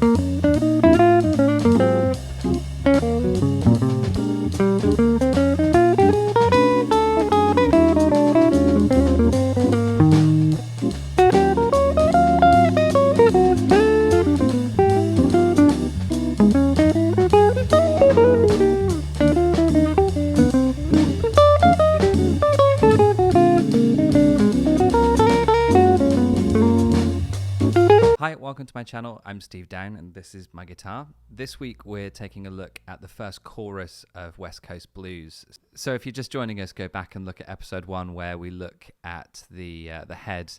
Hi, welcome to my channel. I'm Steve Down and this is my guitar. This week we're taking a look at the first chorus of West Coast Blues. So if you're just joining us, go back and look at episode 1 where we look at the head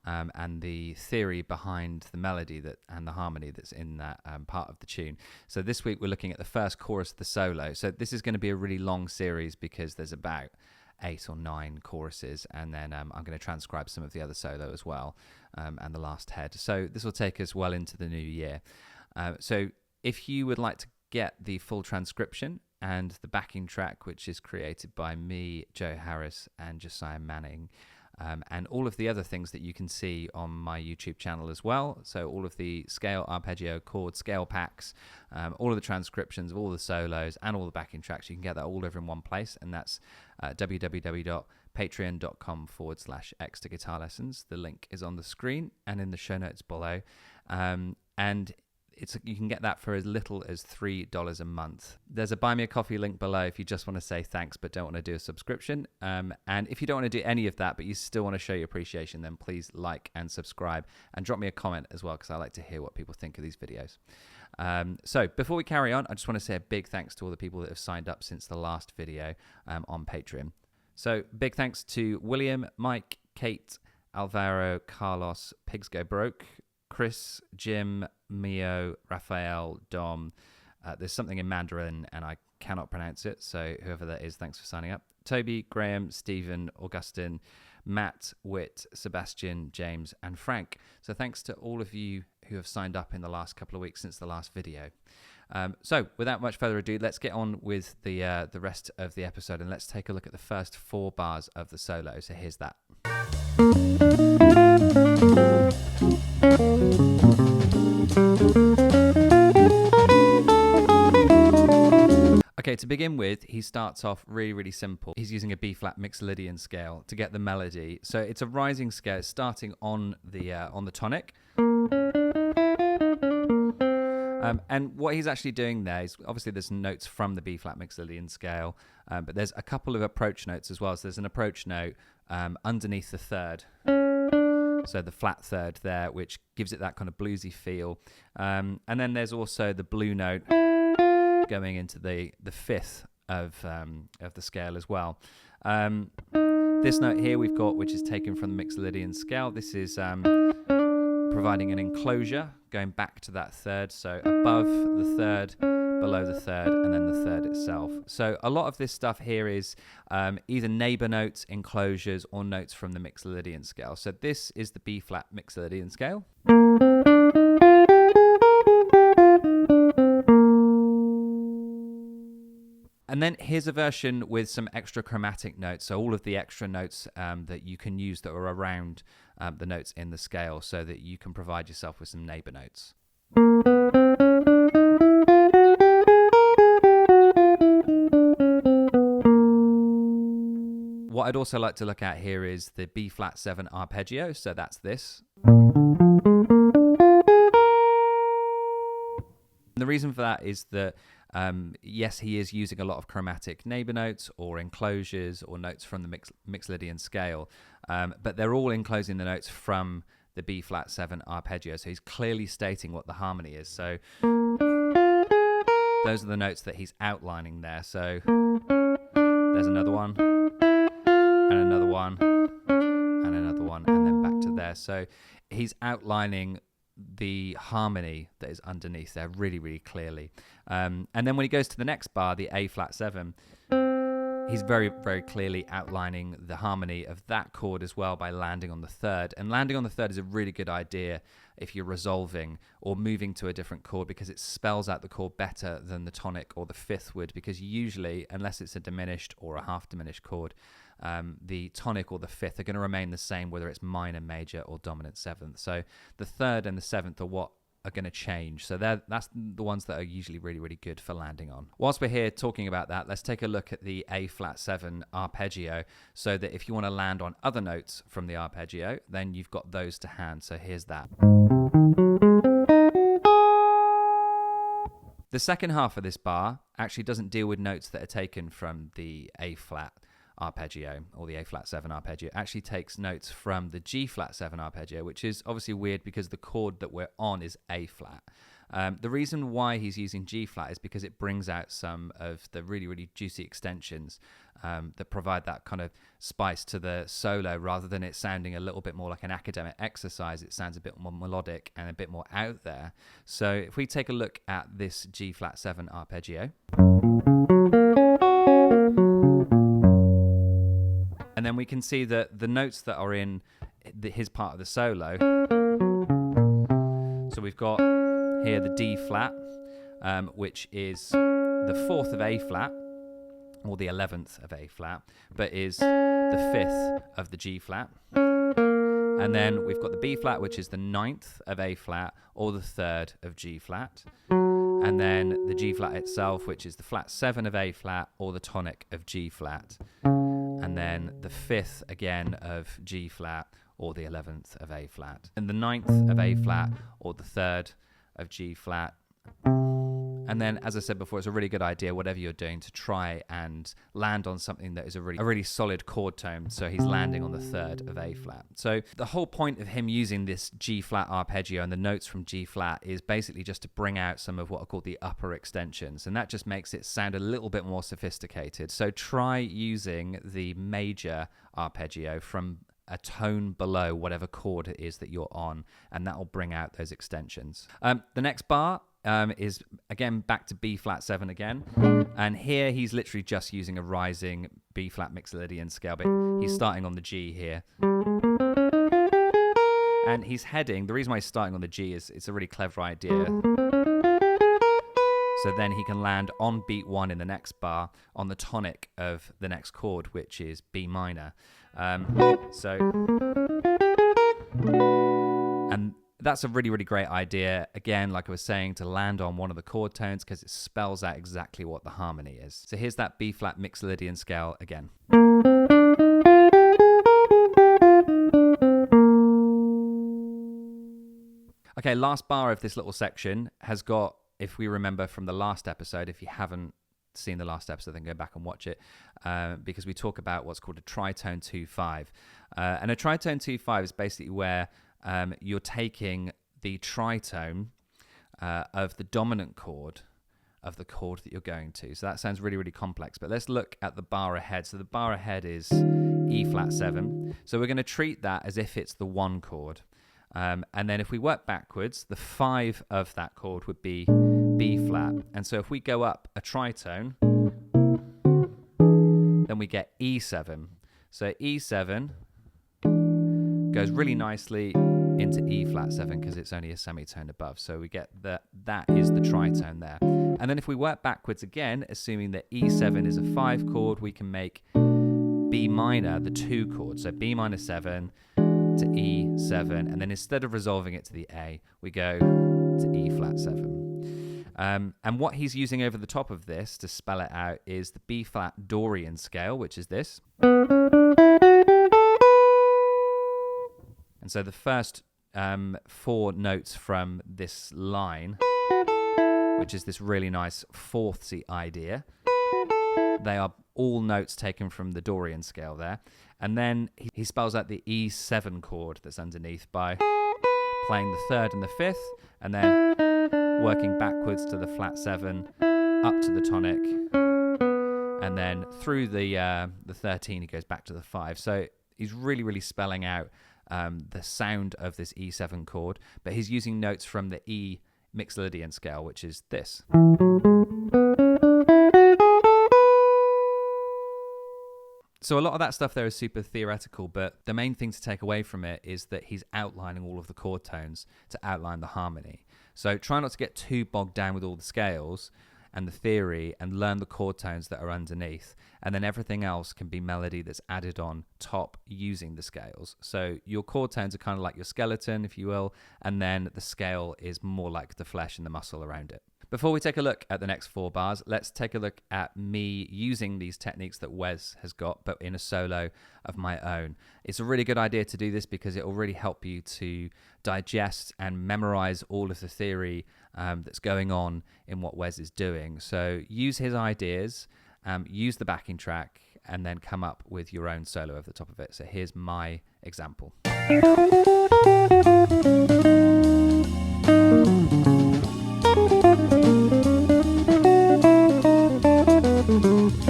and the theory behind the melody and the harmony that's in that part of the tune. So this week we're looking at the first chorus of the solo. So this is going to be a really long series because there's about 8 or 9 choruses, and then I'm going to transcribe some of the other solo as well, and the last head. So this will take us well into the new year. So if you would like to get the full transcription and the backing track, which is created by me, Joe Harris, and Josiah Manning, and all of the other things that you can see on my YouTube channel as well. So all of the scale, arpeggio, chord, scale packs, all of the transcriptions of all the solos and all the backing tracks. You can get that all over in one place, and that's www.patreon.com/X to Guitar Lessons. The link is on the screen and in the show notes below. And you can get that for as little as $3 a month. There's a buy me a coffee link below if you just want to say thanks but don't want to do a subscription. And if you don't want to do any of that but you still want to show your appreciation, then please like and subscribe and drop me a comment as well, because I like to hear what people think of these videos. So before we carry on, I just want to say a big thanks to all the people that have signed up since the last video on Patreon. So big thanks to William, Mike, Kate, Alvaro, Carlos, Pigs Go Broke, Chris, Jim, Mio, Raphael, Dom. There's something in Mandarin and I cannot pronounce it, so whoever that is, thanks for signing up. Toby, Graham, Stephen, Augustin, Matt, Whit, Sebastian, James, and Frank. So thanks to all of you who have signed up in the last couple of weeks since the last video. So without much further ado, let's get on with the rest of the episode, and let's take a look at the first 4 bars of the solo. So here's that. Okay, to begin with, he starts off really, really simple. He's using a B-flat Mixolydian scale to get the melody. So it's a rising scale, starting on the tonic. And what he's actually doing there is, obviously there's notes from the B-flat Mixolydian scale, but there's a couple of approach notes as well. So there's an approach note underneath the third. So the flat third there, which gives it that kind of bluesy feel. And then there's also the blue note going into the fifth of the scale as well. This note here we've got, which is taken from the Mixolydian scale. This is providing an enclosure going back to that third, so above the third, below the third, and then the third itself. So a lot of this stuff here is either neighbor notes, enclosures, or notes from the Mixolydian scale. So this is the B-flat Mixolydian scale. And then here's a version with some extra chromatic notes, so all of the extra notes that you can use that are around the notes in the scale, so that you can provide yourself with some neighbor notes. What I'd also like to look at here is the B-flat 7 arpeggio, so that's this. And the reason for that is that yes, he is using a lot of chromatic neighbor notes or enclosures or notes from the Mixolydian scale, but they're all enclosing the notes from the B-flat 7 arpeggio, so he's clearly stating what the harmony is. So those are the notes that he's outlining there. So there's another one, and another one, and another one, and then back to there. So he's outlining the harmony that is underneath there really, really clearly. And then when he goes to the next bar, the A-flat 7, he's very, very clearly outlining the harmony of that chord as well by landing on the third. And landing on the third is a really good idea if you're resolving or moving to a different chord, because it spells out the chord better than the tonic or the fifth would, because usually, unless it's a diminished or a half diminished chord, the tonic or the fifth are going to remain the same, whether it's minor, major, or dominant seventh. So the third and the seventh are what are going to change. So that's the ones that are usually really, really good for landing on. Whilst we're here talking about that, let's take a look at the A flat 7 arpeggio, so that if you want to land on other notes from the arpeggio, then you've got those to hand. So here's that. The second half of this bar actually doesn't deal with notes that are taken from the A flat arpeggio or the A flat 7 arpeggio. It actually takes notes from the G flat 7 arpeggio, which is obviously weird because the chord that we're on is A flat. The reason why he's using G flat is because it brings out some of the really, really juicy extensions that provide that kind of spice to the solo. Rather than it sounding a little bit more like an academic exercise, it sounds a bit more melodic and a bit more out there. So if we take a look at this G flat 7 arpeggio, and then we can see that the notes that are in his part of the solo, so we've got here the D flat, which is the 4th of A flat, or the 11th of A flat, but is the 5th of the G flat. And then we've got the B flat, which is the 9th of A flat, or the 3rd of G flat. And then the G flat itself, which is the flat 7 of A flat, or the tonic of G flat. And then the 5th again of G flat, or the 11th of A flat. And the 9th of A flat, or the 3rd of G flat. And then, as I said before, it's a really good idea, whatever you're doing, to try and land on something that is a really solid chord tone. So he's landing on the 3rd of A flat. So the whole point of him using this G flat arpeggio and the notes from G flat is basically just to bring out some of what are called the upper extensions. And that just makes it sound a little bit more sophisticated. So try using the major arpeggio from a tone below whatever chord it is that you're on, and that will bring out those extensions. The next bar is again back to B flat 7 again, and here he's literally just using a rising B flat Mixolydian scale, but he's starting on the G here, and he's heading. The reason why he's starting on the G is it's a really clever idea. So then he can land on beat 1 in the next bar on the tonic of the next chord, which is B minor. And that's a really, really great idea. Again, like I was saying, to land on one of the chord tones, because it spells out exactly what the harmony is. So here's that B flat Mixolydian scale again. Okay, last bar of this little section has got, if we remember from the last episode, if you haven't seen the last episode, then go back and watch it, because we talk about what's called a tritone 2/5. And a tritone 2/5 is basically where you're taking the tritone of the dominant chord of the chord that you're going to. So that sounds really, really complex, but let's look at the bar ahead. So the bar ahead is E flat 7. So we're going to treat that as if it's the 1 chord. And then if we work backwards, the 5 of that chord would be B flat. And so if we go up a tritone, then we get E7. So E7 goes really nicely into E flat 7 because it's only a semitone above. So we get that is the tritone there. And then if we work backwards again, assuming that E7 is a 5 chord, we can make B minor the 2 chord. So B minor 7 to E7, and then instead of resolving it to the A, we go to E flat 7. And what he's using over the top of this to spell it out is the B flat Dorian scale, which is this. And so the first 4 notes from this line, which is this really nice fourthsy idea, they are all notes taken from the Dorian scale there. And then he spells out the E7 chord that's underneath by playing the 3rd and the 5th, and then working backwards to the flat 7, up to the tonic, and then through the 13 he goes back to the 5. So he's really, really spelling out the sound of this E7 chord, but he's using notes from the E Mixolydian scale, which is this. So a lot of that stuff there is super theoretical, but the main thing to take away from it is that he's outlining all of the chord tones to outline the harmony. So try not to get too bogged down with all the scales, and the theory and learn the chord tones that are underneath. And then everything else can be melody that's added on top using the scales. So your chord tones are kind of like your skeleton, if you will, and then the scale is more like the flesh and the muscle around it. Before we take a look at the next 4 bars, let's take a look at me using these techniques that Wes has got, but in a solo of my own. It's a really good idea to do this because it will really help you to digest and memorize all of the theory that's going on in what Wes is doing. So use his ideas, use the backing track, and then come up with your own solo over the top of it. So here's my example.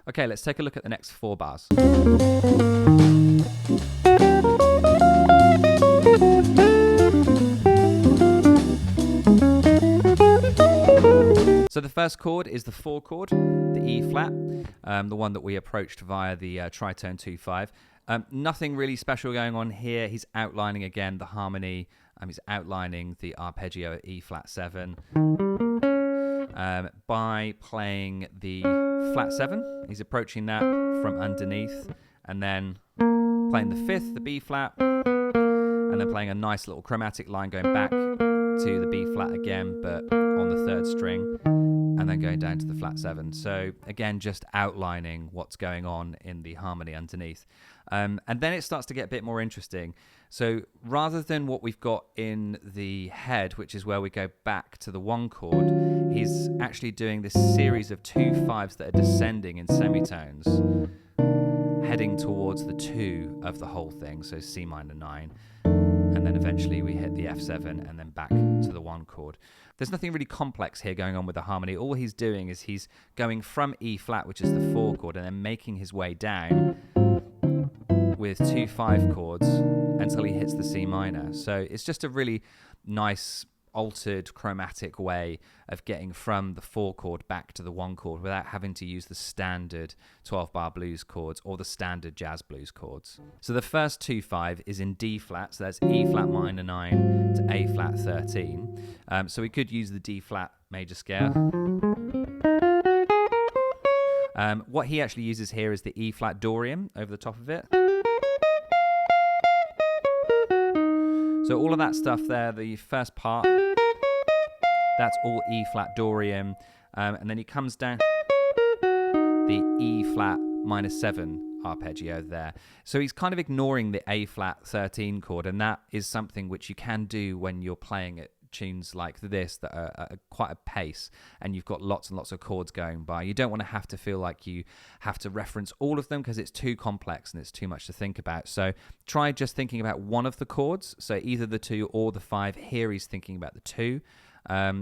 Okay, let's take a look at the next 4 bars. So the first chord is the 4 chord, the E flat, the one that we approached via the tritone 2/5. Nothing really special going on here. He's outlining again the harmony. He's outlining the arpeggio at E flat 7 by playing the flat 7. He's approaching that from underneath and then playing the 5th, the B flat, and then playing a nice little chromatic line going back to the B flat again, but on the 3rd string, and then going down to the flat 7. So again, just outlining what's going on in the harmony underneath. And then it starts to get a bit more interesting. So rather than what we've got in the head, which is where we go back to the 1 chord, he's actually doing this series of 2/5s that are descending in semitones, heading towards the 2 of the whole thing, so C minor 9. And then eventually we hit the F7 and then back to the 1 chord. There's nothing really complex here going on with the harmony. All he's doing is he's going from E flat, which is the 4 chord, and then making his way down with 2/5 chords until he hits the C minor. So it's just a really nice altered chromatic way of getting from the 4 chord back to the 1 chord without having to use the standard 12-bar blues chords or the standard jazz blues chords. So the first 2/5 is in D flat, so that's E flat minor 9 to A flat 13. So we could use the D flat major scale. What he actually uses here is the E flat Dorian over the top of it. So all of that stuff there, the first part, that's all E flat Dorian, and then he comes down the E flat minor 7 arpeggio there. So he's kind of ignoring the A flat 13 chord, and that is something which you can do when you're playing it. Tunes like this that are at quite a pace and you've got lots and lots of chords going by. You don't want to have to feel like you have to reference all of them because it's too complex and it's too much to think about. So try just thinking about one of the chords, so either the 2 or the 5. Here he's thinking about the 2.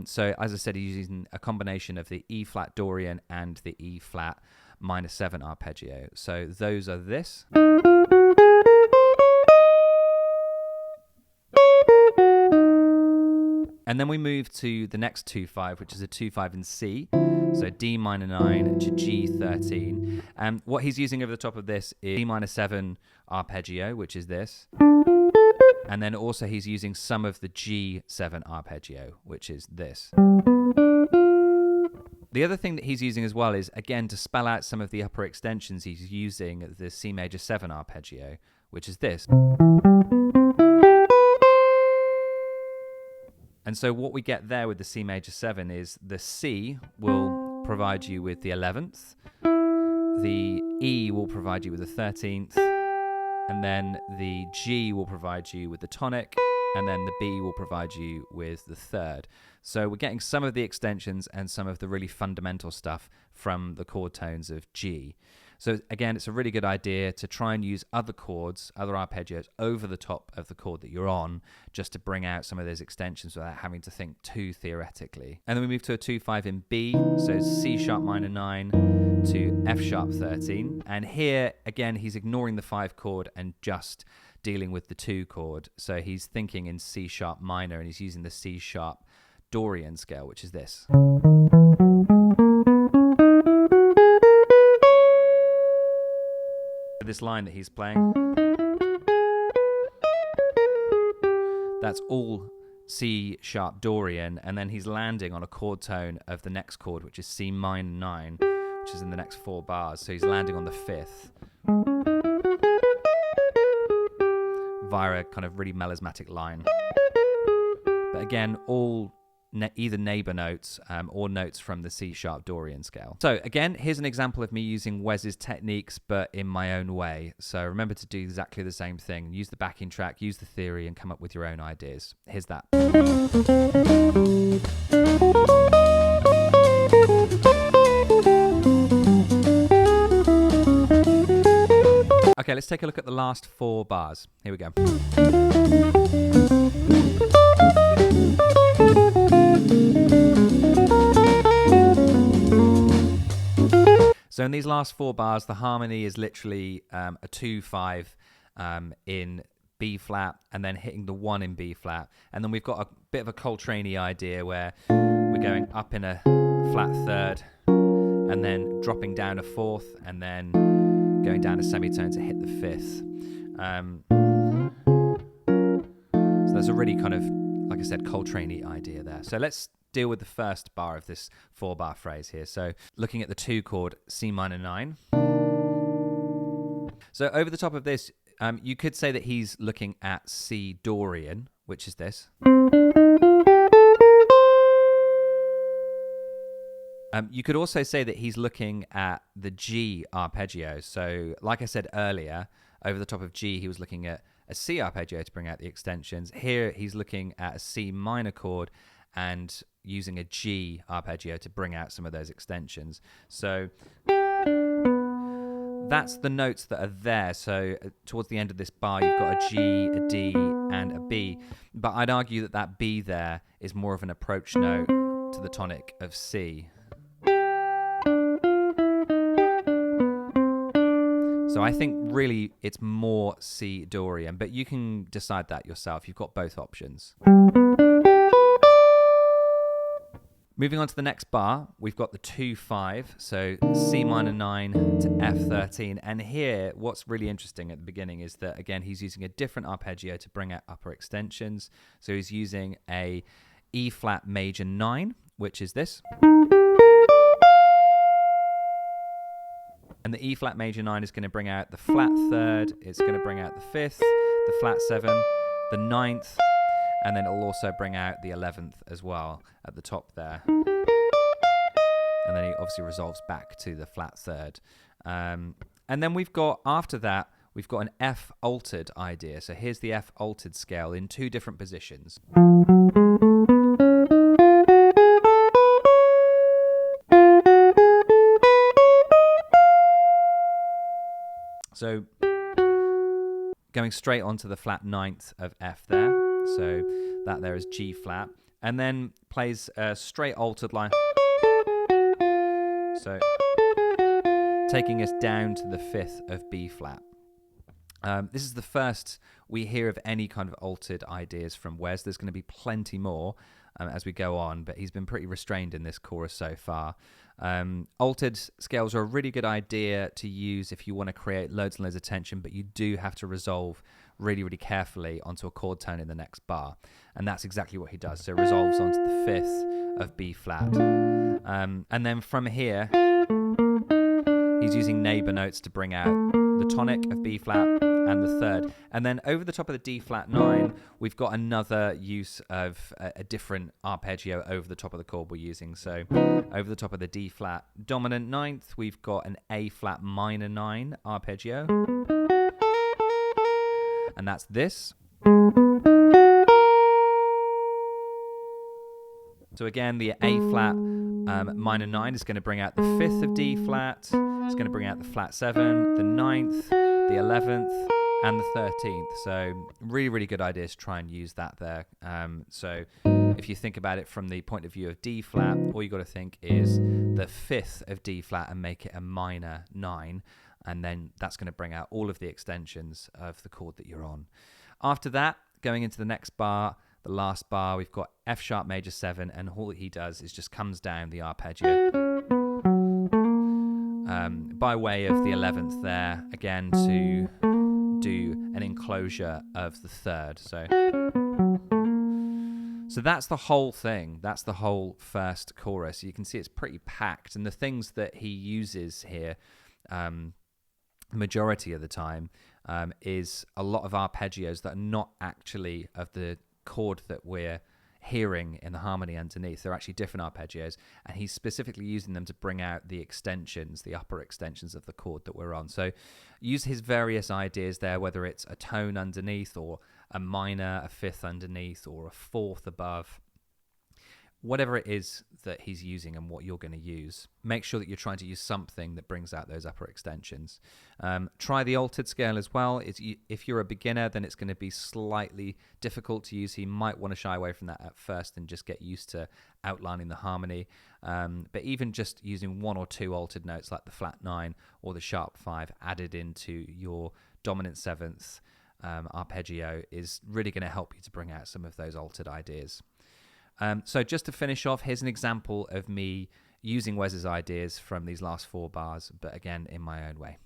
So as I said, he's using a combination of the E flat Dorian and the E flat minor 7 arpeggio. So those are this. And then we move to the next 2/5, which is a 2/5 in C. So D minor 9 to G 13. And what he's using over the top of this is D minor 7 arpeggio, which is this. And then also he's using some of the G7 arpeggio, which is this. The other thing that he's using as well is, again, to spell out some of the upper extensions, he's using the C major 7 arpeggio, which is this. And so what we get there with the C major 7 is the C will provide you with the 11th, the E will provide you with the 13th, and then the G will provide you with the tonic, and then the B will provide you with the 3rd. So we're getting some of the extensions and some of the really fundamental stuff from the chord tones of G. So again, it's a really good idea to try and use other chords, other arpeggios over the top of the chord that you're on, just to bring out some of those extensions without having to think too theoretically. And then we move to a 2/5 in B, so C sharp minor 9 to F sharp 13. And here, again, he's ignoring the 5 chord and just dealing with the 2 chord. So he's thinking in C sharp minor, and he's using the C sharp Dorian scale, which is this. This line that he's playing, that's all C sharp Dorian, and then he's landing on a chord tone of the next chord, which is C minor 9, which is in the next 4 bars. So he's landing on the 5th via a kind of really melismatic line. But again, all either neighbor notes or notes from the C sharp Dorian scale. So again, here's an example of me using Wes's techniques, but in my own way. So remember to do exactly the same thing. Use the backing track, use the theory, and come up with your own ideas. Here's that. Okay, let's take a look at the last 4 bars. Here we go. So in these last 4 bars, the harmony is literally a 2-5 in B flat, and then hitting the 1 in B flat. And then we've got a bit of a Coltrane-y idea where we're going up in a flat 3rd, and then dropping down a 4th, and then going down a semitone to hit the 5th. So there's a really kind of, like I said, Coltrane-y idea there. So let's deal with the first bar of this 4-bar phrase here. So looking at the 2 chord C minor 9. So over the top of this, you could say that he's looking at C Dorian, which is this. You could also say that he's looking at the G arpeggio. So like I said earlier, over the top of G, he was looking at a C arpeggio to bring out the extensions. Here, he's looking at a C minor chord and using a G arpeggio to bring out some of those extensions. So that's the notes that are there. So towards the end of this bar, you've got a G, a D, and a B. But I'd argue that that B there is more of an approach note to the tonic of C. So I think really it's more C Dorian, but you can decide that yourself. You've got both options. Moving on to the next bar, we've got the 2-5, so C minor 9 to F13. And here, what's really interesting at the beginning is that, again, he's using a different arpeggio to bring out upper extensions. So he's using a E flat major 9, which is this. And the E flat major 9 is going to bring out the flat 3rd, it's going to bring out the 5th, the flat 7, the 9th, and then it'll also bring out the 11th as well at the top there. And then it obviously resolves back to the flat 3rd. And then we've got, after that, we've got an F altered idea. So here's the F altered scale in 2 different positions. So going straight onto the flat 9th of F there. So that there is G flat. And then plays a straight altered line. So taking us down to the 5th of B flat. This is the first we hear of any kind of altered ideas from Wes. There's going to be plenty more as we go on, but he's been pretty restrained in this chorus so far. Altered scales are a really good idea to use if you want to create loads and loads of tension, but you do have to resolve really, really carefully onto a chord tone in the next bar. And that's exactly what he does. So it resolves onto the 5th of B flat. And then from here, he's using neighbor notes to bring out the tonic of B flat and the 3rd. And then over the top of the D flat 9, we've got another use of a different arpeggio over the top of the chord we're using. So over the top of the D flat dominant 9th, we've got an A flat minor 9 arpeggio. And that's this. So again, the A flat minor 9 is going to bring out the 5th of D flat. It's going to bring out the flat 7, the 9th, the 11th, and the 13th. So really, really good idea to try and use that there. So if you think about it from the point of view of D flat, all you got to think is the 5th of D flat and make it a minor 9. And then that's going to bring out all of the extensions of the chord that you're on. After that, going into the next bar, the last bar, we've got F sharp major 7, and all he does is just comes down the arpeggio by way of the 11th there, again to do an enclosure of the 3rd. So So that's the whole thing. That's the whole first chorus. You can see it's pretty packed. And the things that he uses here, majority of the time, is a lot of arpeggios that are not actually of the chord that we're hearing in the harmony underneath. They're actually different arpeggios, and he's specifically using them to bring out the extensions, the upper extensions of the chord that we're on. So use his various ideas there, whether it's a tone underneath or a minor, a fifth underneath, or a fourth above. Whatever it is that he's using and what you're going to use, make sure that you're trying to use something that brings out those upper extensions. Try the altered scale as well. If you're a beginner, then it's going to be slightly difficult to use. He might want to shy away from that at first and just get used to outlining the harmony. But even just using one or two altered notes like the flat 9 or the sharp 5 added into your dominant 7th arpeggio is really going to help you to bring out some of those altered ideas. So just to finish off, here's an example of me using Wes's ideas from these last 4 bars, but again, in my own way.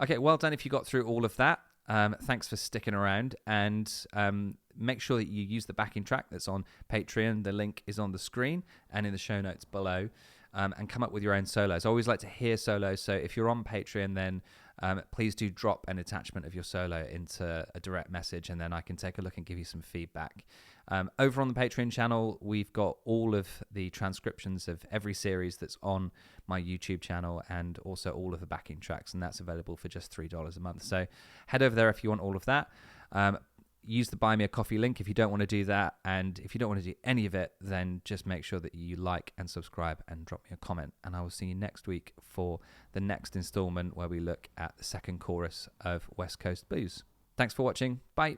Okay, well done if you got through all of that. Thanks for sticking around, and make sure that you use the backing track that's on Patreon. The link is on the screen and in the show notes below. And come up with your own solos. I always like to hear solos, so if you're on Patreon, then please do drop an attachment of your solo into a direct message, and then I can take a look and give you some feedback. Over on the Patreon channel, we've got all of the transcriptions of every series that's on my YouTube channel, and also all of the backing tracks, and that's available for just $3 a month. So head over there if you want all of that. Use the Buy Me a Coffee link if you don't want to do that. And if you don't want to do any of it, then just make sure that you like and subscribe and drop me a comment. And I will see you next week for the next installment where we look at the second chorus of West Coast Blues. Thanks for watching. Bye.